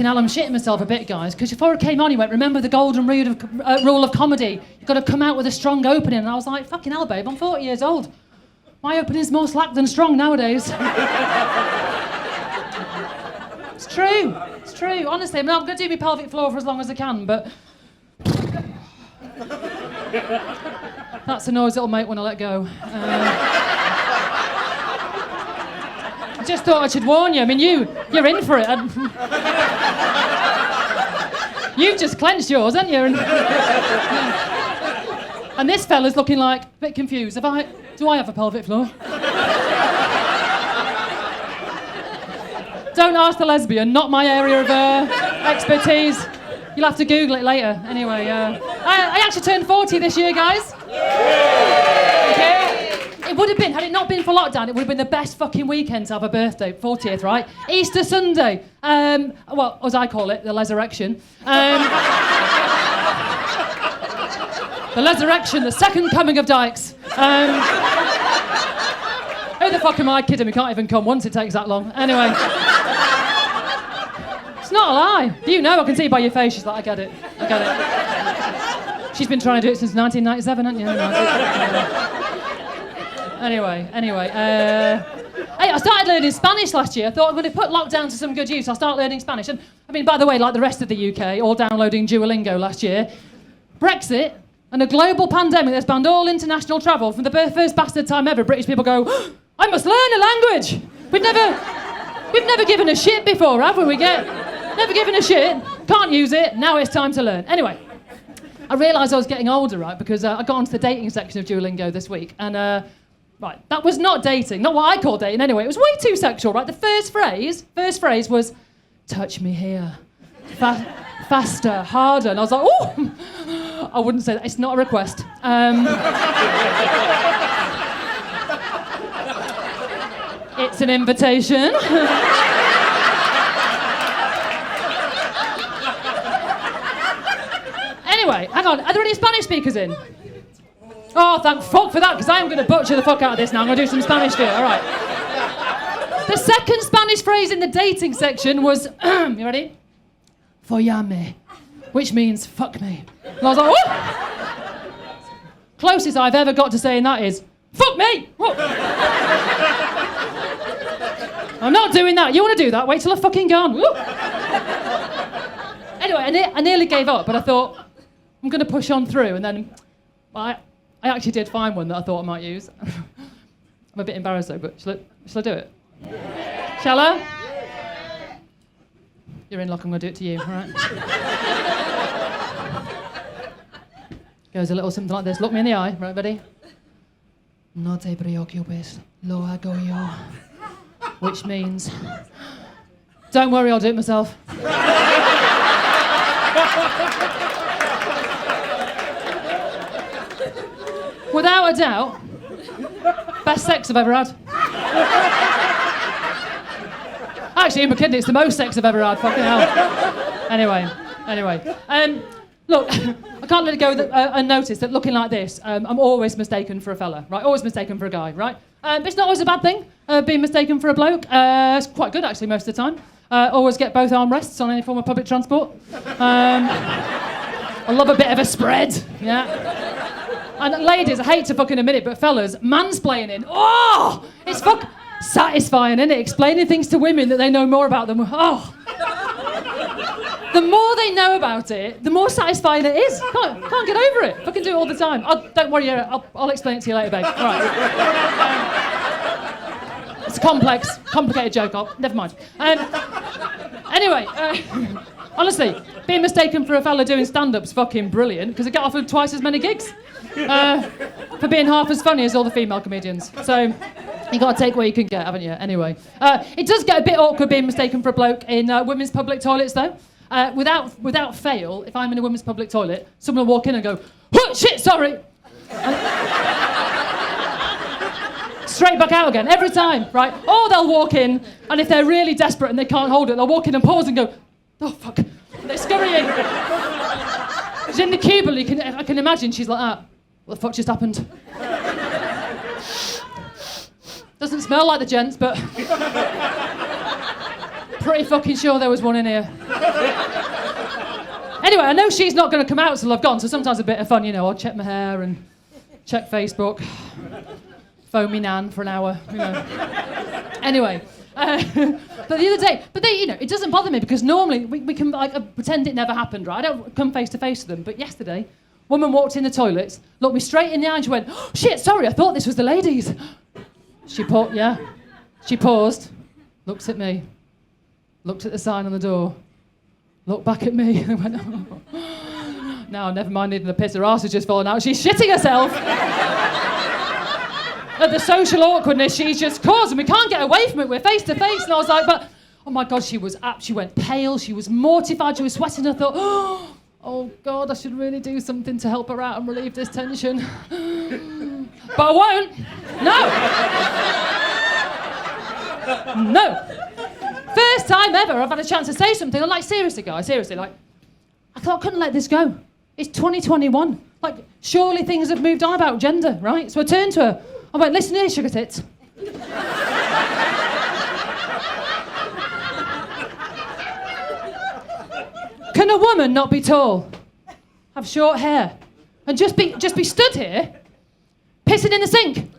hell, I'm shitting myself a bit, guys, because before it came on, he went, remember the golden rule of comedy? You've got to come out with a strong opening. And I was like, fucking hell, babe, I'm 40 years old. My opening's more slack than strong nowadays. It's true. It's true, honestly. I mean, I'm going to do my pelvic floor for as long as I can, but... That's the noise it'll make when I let go. I just thought I should warn you. I mean, you're in for it. You've just clenched yours, haven't you? And this fella's looking like a bit confused. Do I have a pelvic floor? Don't ask the lesbian, not my area of expertise. You'll have to Google it later. Anyway, I actually turned 40 this year, guys. Okay. It would have been, had it not been for lockdown, it would have been the best fucking weekend to have a birthday, 40th, right? Easter Sunday. Well, as I call it, the Lesurrection. The Lesurrection, the second coming of Dykes. Who the fuck am I kidding? We can't even come once, it takes that long. Anyway. It's not a lie. You know, I can see by your face. She's like, I get it. She's been trying to do it since 1997, hasn't you? Anyway. Hey, I started learning Spanish last year. I thought I'm going to put lockdown to some good use. I'll start learning Spanish. And I mean, by the way, like the rest of the UK, all downloading Duolingo last year, Brexit and a global pandemic that's banned all international travel. From the first bastard time ever, British people go, oh, I must learn a language. We've never given a shit before, have we? Never given a shit. Can't use it. Now it's time to learn. Anyway, I realised I was getting older, right? Because I got onto the dating section of Duolingo this week, and right, that was not dating, not what I call dating. Anyway, it was way too sexual, right? The first phrase was, "Touch me here, faster, harder," and I was like, "Oh!" I wouldn't say that. It's not a request. It's an invitation. Anyway, hang on. Are there any Spanish speakers in? Oh, thank fuck for that, because I am going to butcher the fuck out of this now. I'm going to do some Spanish for you. All right. The second Spanish phrase in the dating section was, you ready? Follame, which means fuck me. And I was like, oh! Closest I've ever got to saying that is, fuck me! Whoa. I'm not doing that. You want to do that? Wait till I've fucking gone. Woo. Anyway, I nearly gave up, but I thought, I'm going to push on through, and then I actually did find one that I thought I might use. I'm a bit embarrassed though, but shall I do it? Shall I? You're in luck, I'm going to do it to you, all right? Goes a little something like this. Look me in the eye, right, ready? No te preocupes, lo hago yo. Which means, don't worry, I'll do it myself. Without a doubt, best sex I've ever had. Actually, in my kidney, it's the most sex I've ever had, fucking hell. Anyway. Look, I can't let it go unnoticed that looking like this, I'm always mistaken for a fella, right? Always mistaken for a guy, right? But it's not always a bad thing, being mistaken for a bloke. It's quite good, actually, most of the time. Always get both armrests on any form of public transport. I love a bit of a spread, yeah. And ladies, I hate to fucking admit it, but fellas, mansplaining, oh! It's satisfying, isn't it? Explaining things to women that they know more about them. Oh! The more they know about it, the more satisfying it is. Can't get over it. Fucking do it all the time. Don't worry, I'll explain it to you later, babe. All right. It's a complicated joke. Never mind. Anyway, honestly, being mistaken for a fella doing stand-up's fucking brilliant, because I get offered twice as many gigs for being half as funny as all the female comedians. So you got to take what you can get, haven't you? Anyway, it does get a bit awkward being mistaken for a bloke in women's public toilets, though. Without fail, if I'm in a women's public toilet, someone will walk in and go, oh, shit, sorry. Straight back out again, every time, right? Or they'll walk in, and if they're really desperate and they can't hold it, they'll walk in and pause and go, oh, fuck. And they're scurrying. She's in the cubicle, I can imagine she's like that. What the fuck just happened? Doesn't smell like the gents, but Pretty fucking sure there was one in here. Anyway, I know she's not going to come out till I've gone, so sometimes a bit of fun, you know. I'll check my hair and check Facebook, phone me nan for an hour, you know. Anyway, but the other day, you know, it doesn't bother me because normally we can like pretend it never happened, right? I don't come face to face with them, but yesterday, woman walked in the toilets, looked me straight in the eye and she went, oh, shit, sorry, I thought this was the ladies. She paused, looked at me, looked at the sign on the door, looked back at me and went, oh. Now, never mind needing a piss, her arse has just fallen out. She's shitting herself. At the social awkwardness she's just caused, and we can't get away from it. We're face to face. And I was like, but, oh my God, she went pale. She was mortified. She was sweating. I thought, oh God, I should really do something to help her out and relieve this tension. But I won't. No. First time ever I've had a chance to say something. I'm like, seriously, guys, like, I couldn't let this go. It's 2021. Like, surely things have moved on about gender, right? So I turned to her. I went, listen here, sugar tits. Can a woman not be tall, have short hair, and just be stood here, pissing in the sink?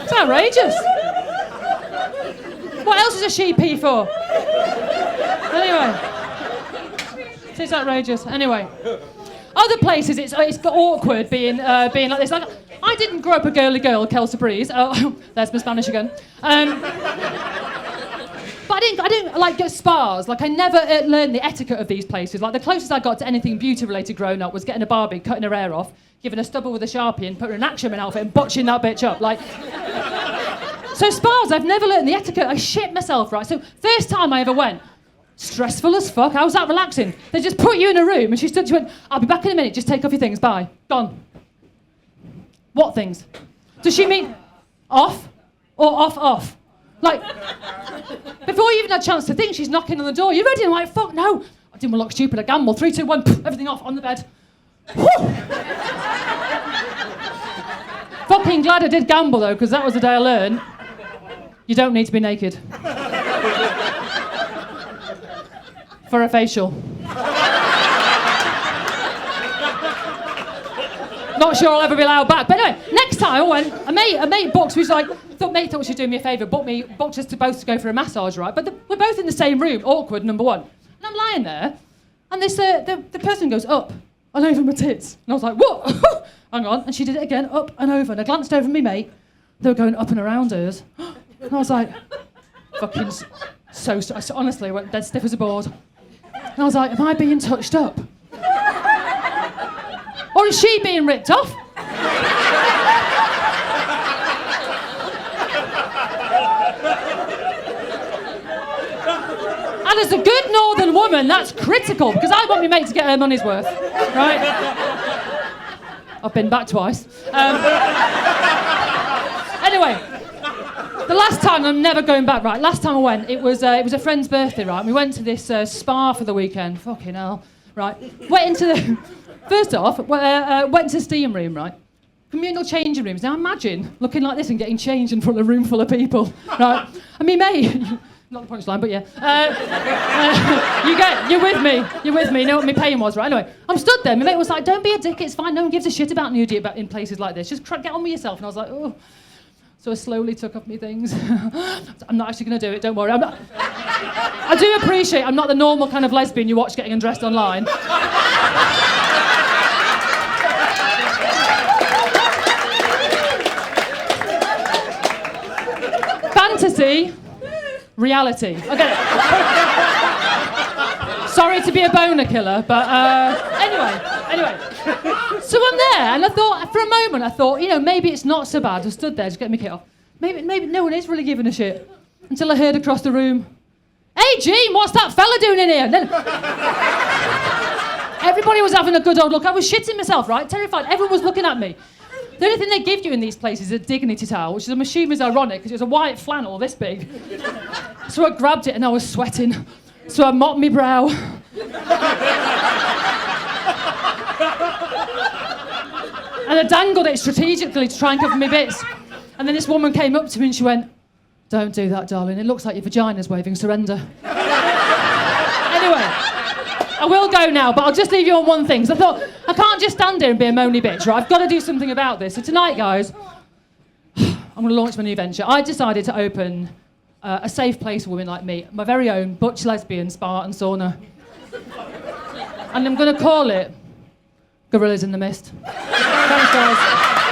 It's outrageous. What else is a she pee for? Anyway, it's outrageous. Anyway, other places it's awkward being like this. Like, I didn't grow up a girly girl, Kelsey Breeze. Oh, there's my Spanish again. But I didn't like go spas. Like, I never learned the etiquette of these places. Like, the closest I got to anything beauty related growing up was getting a Barbie, cutting her hair off, giving a stubble with a Sharpie and putting her in an action outfit and botching that bitch up. Like, so spas, I've never learned the etiquette. I shit myself, right? So first time I ever went, stressful as fuck. How was that relaxing? They just put you in a room and she went, I'll be back in a minute, just take off your things, bye. Gone. What things? Does she mean off or off? Like, before you even had a chance to think, she's knocking on the door. You ready? I'm like, fuck, no. I didn't want to look stupid. I gamble. 3, 2, 1, everything off on the bed. Fucking glad I did gamble, though, because that was the day I learned you don't need to be naked. For a facial. Not sure I'll ever be allowed back. But anyway, next time I went, a mate booked, who's like, mate thought she was doing me a favour, booked us to both to go for a massage, right? But we're both in the same room, awkward, number one. And I'm lying there, and this the person goes up and over my tits. And I was like, what? Hang on. And she did it again, up and over. And I glanced over at me, mate. They were going up and around hers. And I was like, fucking so honestly, I went dead stiff as a board. And I was like, am I being touched up? Or is she being ripped off? And as a good northern woman, that's critical, because I want my mate to get her money's worth, right? I've been back twice. Anyway, the last time, I'm never going back, right? Last time I went, it was a friend's birthday, right? We went to this spa for the weekend. Fucking hell, right? First off, went to the steam room, right? Communal changing rooms. Now imagine looking like this and getting changed in front of a room full of people, right? I mean, mate, not the punchline, but yeah. You're with me. You know what my pain was, right? Anyway, I'm stood there. My mate was like, don't be a dick, it's fine. No one gives a shit about nudity in places like this. Just get on with yourself. And I was like, oh. So I slowly took off my things. I'm not actually going to do it, don't worry. I do appreciate I'm not the normal kind of lesbian you watch getting undressed online. Fantasy, reality. Okay. Sorry to be a boner killer, but anyway. So I'm there, and I thought, for a moment, you know, maybe it's not so bad. I stood there, just getting my kit off. Maybe no one is really giving a shit. Until I heard across the room, hey, Gene, what's that fella doing in here? And then everybody was having a good old look. I was shitting myself, right? Terrified. Everyone was looking at me. The only thing they give you in these places is a dignity towel, which I'm assuming is ironic, because it was a white flannel this big. So I grabbed it, and I was sweating. So I mopped my brow. And I dangled it strategically to try and cover my bits. And then this woman came up to me and she went, "Don't do that, darling. It looks like your vagina's waving surrender." Anyway, I will go now, but I'll just leave you on one thing. So I thought, I can't just stand here and be a moany bitch, right? I've got to do something about this. So tonight, guys, I'm going to launch my new venture. I decided to open a safe place for women like me, my very own butch lesbian spa and sauna. And I'm going to call it Gorillas in the Mist. Thanks, guys.